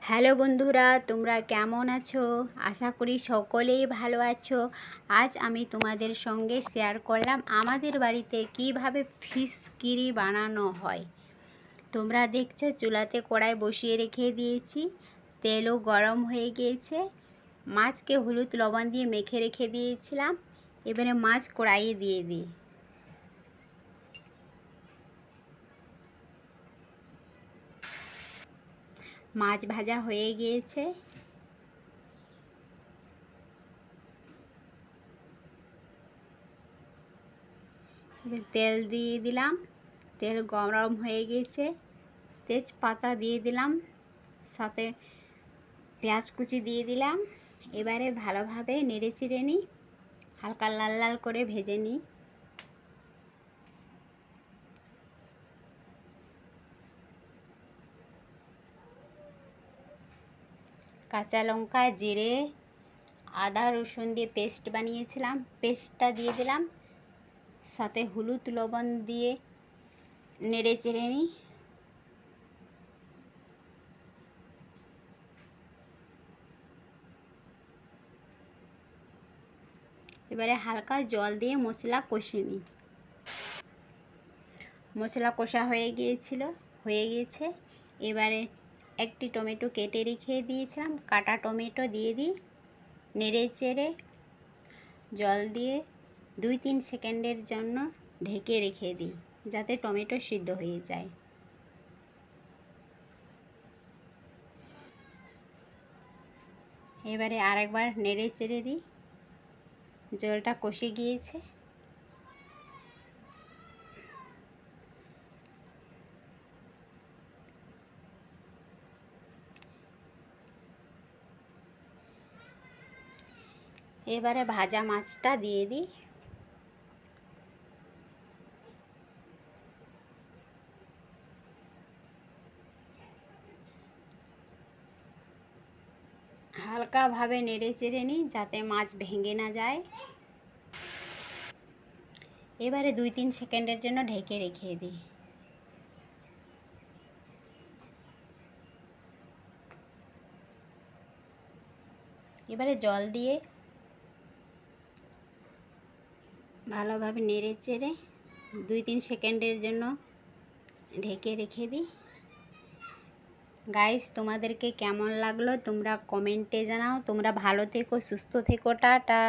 Hello বন্ধুরা, তোমরা কেমন আছো? আশা করি সকলেই ভালো আছো। আজ আমি তোমাদের সঙ্গে শেয়ার করলাম আমাদের বাড়িতে কিভাবে ফিশ কারি বানানো হয়। তোমরা দেখছো চুলাতে কড়াই বসিয়ে রেখে দিয়েছি, তেলও গরম হয়ে গিয়েছে। মাছকে হলুদ লবণ দিয়ে মেখে রেখে দিয়েছিলাম, এবারে মাছ কড়াইয়ে দিয়ে দিই। মাছ ভাজা হয়ে গিয়েছে, তেল দিয়ে দিলাম। তেল গরম হয়ে গিয়েছে, তেজপাতা দিয়ে দিলাম, সাথে পেঁয়াজ কুচি দিয়ে দিলাম। এবারে ভালোভাবে নেড়ে চিড়ে নিই, হালকা লাল লাল করে ভেজে নিই। কাঁচা লঙ্কা, জিরে, আদা রসুন দিয়ে পেস্ট বানিয়েছিলাম, পেস্টটা দিয়ে দিলাম। সাথে হলুদ লবণ দিয়ে নেড়ে চেড়ে নিই। এবারে হালকা জল দিয়ে মশলা কষে নিই। মশলা কষা হয়ে গিয়েছে। এবারে একটি টমেটো কেটে রেখে দিয়েছিলাম, কাটা টমেটো দিয়ে দিই। নেড়ে চেড়ে জল দিয়ে 2-3 সেকেন্ডের জন্য ঢেকে রেখে দিই, যাতে টমেটো সিদ্ধ হয়ে যায়। এবারে আরেকবার নেড়ে চেড়ে দিই। জলটা কষে গিয়েছে। এবারে ভাজা মাছটা দিয়ে দিই। হালকাভাবে নেড়ে চেড়ে নিই, যাতে মাছ ভেঙে না যায়। এবারে 2-3 সেকেন্ডের জন্য ঢেকে রেখে দিই। এবারে জল দিয়ে ভালোভাবে নেড়ে চেড়ে 2-3 সেকেন্ডের জন্য ঢেকে রেখে দিই। গাইস, তোমাদেরকে কেমন লাগলো তোমরা কমেন্টে জানাও। তোমরা ভালো থেকো, সুস্থ থেকো, টাটা।